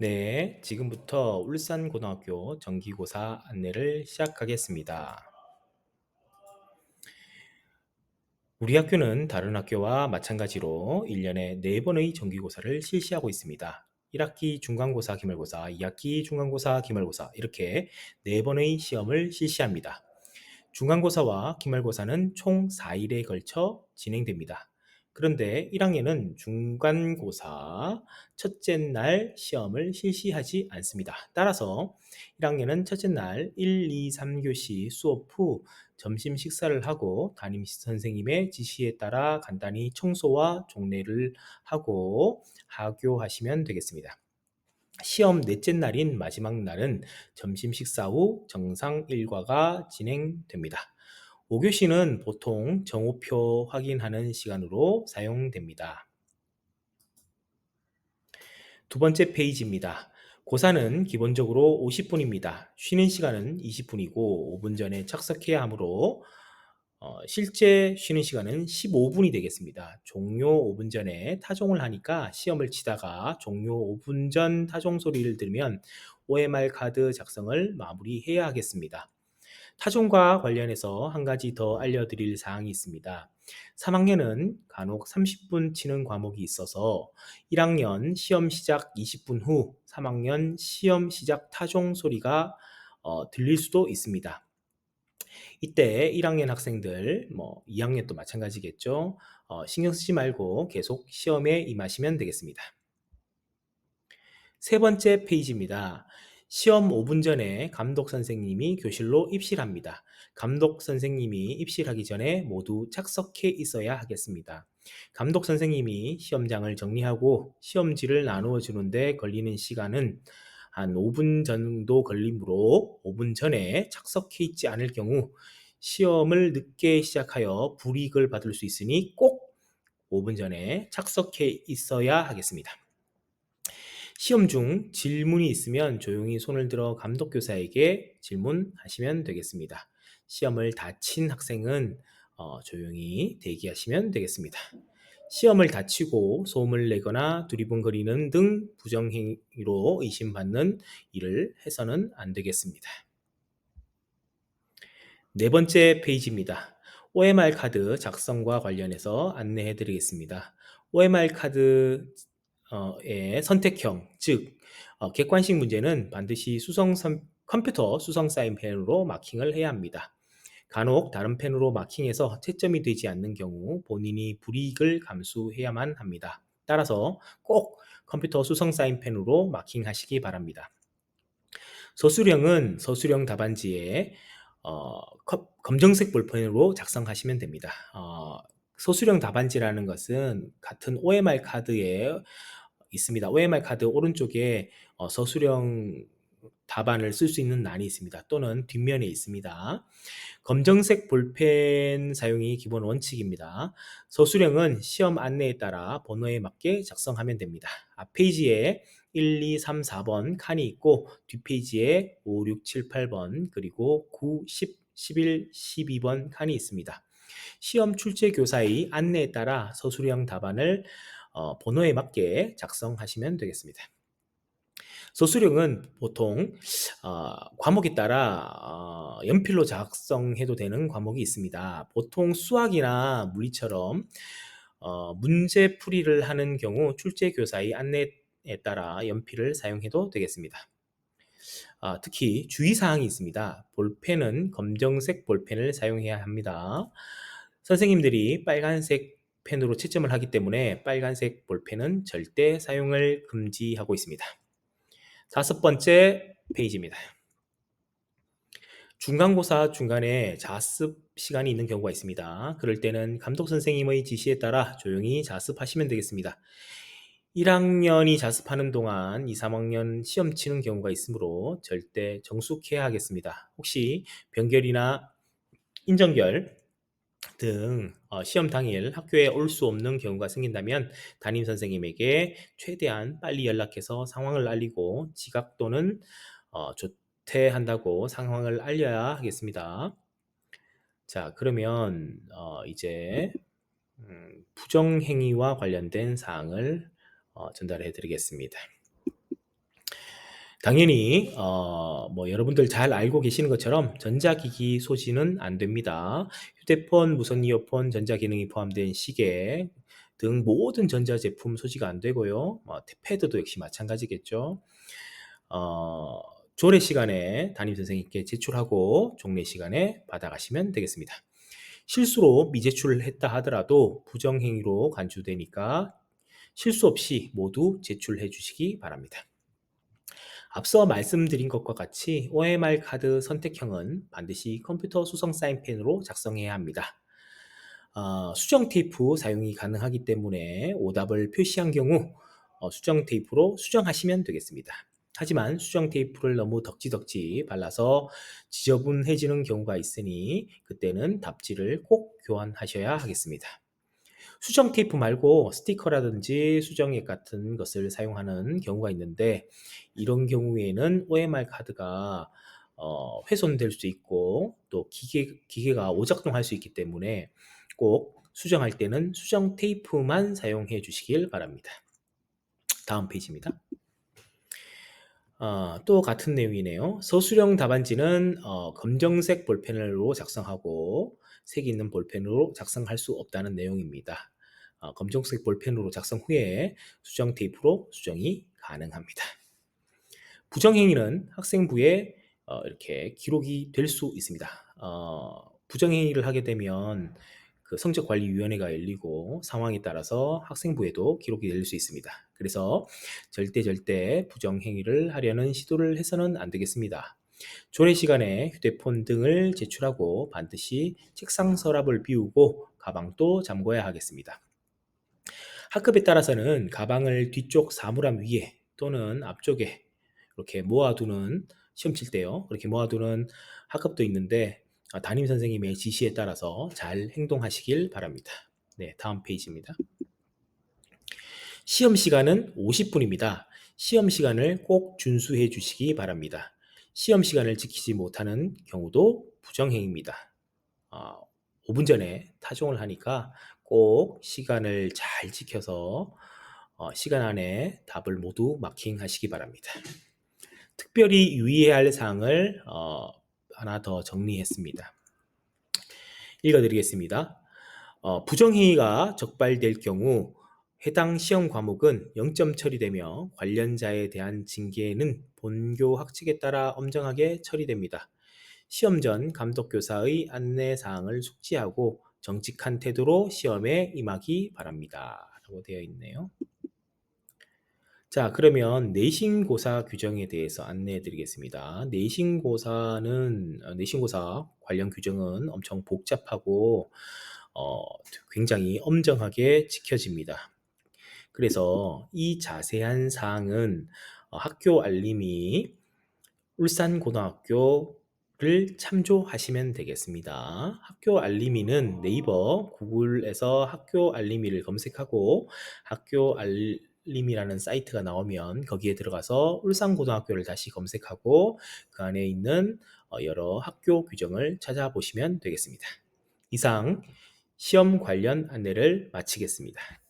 네, 지금부터 울산고등학교 정기고사 안내를 시작하겠습니다. 우리 학교는 다른 학교와 마찬가지로 1년에 4번의 정기고사를 실시하고 있습니다. 1학기 중간고사, 기말고사, 2학기 중간고사, 기말고사 이렇게 4번의 시험을 실시합니다. 중간고사와 기말고사는 총 4일에 걸쳐 진행됩니다. 그런데 1학년은 중간고사 첫째 날 시험을 실시하지 않습니다. 따라서 1학년은 첫째 날 1, 2, 3교시 수업 후 점심 식사를 하고 담임 선생님의 지시에 따라 간단히 청소와 종례를 하고 하교하시면 되겠습니다. 시험 넷째 날인 마지막 날은 점심 식사 후 정상 일과가 진행됩니다. 5교시는 보통 정오표 확인하는 시간으로 사용됩니다. 두 번째 페이지입니다. 고사는 기본적으로 50분입니다. 쉬는 시간은 20분이고 5분 전에 착석해야 하므로 실제 쉬는 시간은 15분이 되겠습니다. 종료 5분 전에 타종을 하니까 시험을 치다가 종료 5분 전 타종 소리를 들으면 OMR 카드 작성을 마무리해야 하겠습니다. 타종과 관련해서 한 가지 더 알려드릴 사항이 있습니다. 3학년은 간혹 30분 치는 과목이 있어서 1학년 시험 시작 20분 후 3학년 시험 시작 타종 소리가 들릴 수도 있습니다. 이때 1학년 학생들, 2학년도 마찬가지겠죠. 신경 쓰지 말고 계속 시험에 임하시면 되겠습니다. 세 번째 페이지입니다. 시험 5분 전에 감독 선생님이 교실로 입실합니다. 감독 선생님이 입실하기 전에 모두 착석해 있어야 하겠습니다. 감독 선생님이 시험장을 정리하고 시험지를 나누어 주는데 걸리는 시간은 한 5분 정도 걸리므로 5분 전에 착석해 있지 않을 경우 시험을 늦게 시작하여 불이익을 받을 수 있으니 꼭 5분 전에 착석해 있어야 하겠습니다. 시험 중 질문이 있으면 조용히 손을 들어 감독교사에게 질문하시면 되겠습니다. 시험을 다 친 학생은 조용히 대기하시면 되겠습니다. 시험을 다치고 소음을 내거나 두리번거리는 등 부정행위로 의심받는 일을 해서는 안 되겠습니다. 네 번째 페이지입니다. OMR 카드 작성과 관련해서 안내해 드리겠습니다. OMR 카드의 선택형, 즉 객관식 문제는 반드시 컴퓨터 수성 사인펜으로 마킹을 해야 합니다. 간혹 다른 펜으로 마킹해서 채점이 되지 않는 경우 본인이 불이익을 감수해야만 합니다. 따라서 꼭 컴퓨터 수성 사인펜으로 마킹하시기 바랍니다. 서술형은 서술형 답안지에 검정색 볼펜으로 작성하시면 됩니다. 서술형 답안지라는 것은 같은 OMR 카드에 있습니다. OMR 카드 오른쪽에 서술형 답안을 쓸 수 있는 란이 있습니다. 또는 뒷면에 있습니다. 검정색 볼펜 사용이 기본 원칙입니다. 서술형은 시험 안내에 따라 번호에 맞게 작성하면 됩니다. 앞 페이지에 1, 2, 3, 4번 칸이 있고 뒷페이지에 5, 6, 7, 8번 그리고 9, 10, 11, 12번 칸이 있습니다. 시험 출제 교사의 안내에 따라 서술형 답안을 번호에 맞게 작성하시면 되겠습니다. 서술형은 보통 과목에 따라 연필로 작성해도 되는 과목이 있습니다. 보통 수학이나 물리처럼 문제풀이를 하는 경우 출제교사의 안내에 따라 연필을 사용해도 되겠습니다. 특히 주의사항이 있습니다. 볼펜은 검정색 볼펜을 사용해야 합니다. 선생님들이 빨간색 펜으로 채점을 하기 때문에 빨간색 볼펜은 절대 사용을 금지하고 있습니다. 다섯 번째 페이지입니다. 중간고사 중간에 자습 시간이 있는 경우가 있습니다. 그럴 때는 감독 선생님의 지시에 따라 조용히 자습하시면 되겠습니다. 1학년이 자습하는 동안 2, 3학년 시험 치는 경우가 있으므로 절대 정숙해야 하겠습니다. 혹시 변결이나 인정결 등 시험 당일 학교에 올 수 없는 경우가 생긴다면 담임 선생님에게 최대한 빨리 연락해서 상황을 알리고 지각 또는 조퇴한다고 상황을 알려야 하겠습니다. 자, 그러면 이제 부정행위와 관련된 사항을 전달해 드리겠습니다. 당연히 뭐 여러분들 잘 알고 계시는 것처럼 전자기기 소지는 안 됩니다. 휴대폰, 무선 이어폰, 전자기능이 포함된 시계 등 모든 전자제품 소지가 안 되고요. 패드도 역시 마찬가지겠죠. 어, 조례 시간에 담임 선생님께 제출하고 종례 시간에 받아가시면 되겠습니다. 실수로 미제출을 했다 하더라도 부정행위로 간주되니까 실수 없이 모두 제출해 주시기 바랍니다. 앞서 말씀드린 것과 같이 OMR 카드 선택형은 반드시 컴퓨터 수성 사인펜으로 작성해야 합니다. 수정 테이프 사용이 가능하기 때문에 오답을 표시한 경우 수정 테이프로 수정하시면 되겠습니다. 하지만 수정 테이프를 너무 덕지덕지 발라서 지저분해지는 경우가 있으니 그때는 답지를 꼭 교환하셔야 하겠습니다. 수정 테이프 말고 스티커라든지 수정액 같은 것을 사용하는 경우가 있는데 이런 경우에는 OMR 카드가 훼손될 수 있고 또 기계가 오작동할 수 있기 때문에 꼭 수정할 때는 수정 테이프만 사용해 주시길 바랍니다. 다음 페이지입니다. 또 같은 내용이네요. 서술형 답안지는 검정색 볼펜으로 작성하고 색 있는 볼펜으로 작성할 수 없다는 내용입니다. 검정색 볼펜으로 작성 후에 수정 테이프로 수정이 가능합니다. 부정행위는 학생부에 이렇게 기록이 될 수 있습니다. 부정행위를 하게 되면 그 성적관리위원회가 열리고 상황에 따라서 학생부에도 기록이 될 수 있습니다. 그래서 절대 부정행위를 하려는 시도를 해서는 안 되겠습니다. 조례 시간에 휴대폰 등을 제출하고 반드시 책상 서랍을 비우고 가방도 잠궈야 하겠습니다. 학급에 따라서는 가방을 뒤쪽 사물함 위에 또는 앞쪽에 이렇게 모아두는 시험 칠 때요. 그렇게 모아두는 학급도 있는데 담임 선생님의 지시에 따라서 잘 행동하시길 바랍니다. 네, 다음 페이지입니다. 시험 시간은 50분입니다. 시험 시간을 꼭 준수해 주시기 바랍니다. 시험 시간을 지키지 못하는 경우도 부정행위입니다. 5분 전에 타종을 하니까 꼭 시간을 잘 지켜서 시간 안에 답을 모두 마킹하시기 바랍니다. 특별히 유의해야 할 사항을 하나 더 정리했습니다. 읽어드리겠습니다. 부정행위가 적발될 경우 해당 시험 과목은 0점 처리되며 관련자에 대한 징계는 본교 학칙에 따라 엄정하게 처리됩니다. 시험 전 감독교사의 안내 사항을 숙지하고 정직한 태도로 시험에 임하기 바랍니다. 라고 되어 있네요. 자, 그러면 내신고사 규정에 대해서 안내해 드리겠습니다. 내신고사 관련 규정은 엄청 복잡하고 굉장히 엄정하게 지켜집니다. 그래서 이 자세한 사항은 학교 알림이 울산고등학교를 참조하시면 되겠습니다. 학교 알림이는 네이버, 구글에서 학교 알림이를 검색하고 학교 알림이라는 사이트가 나오면 거기에 들어가서 울산고등학교를 다시 검색하고 그 안에 있는 여러 학교 규정을 찾아보시면 되겠습니다. 이상 시험 관련 안내를 마치겠습니다.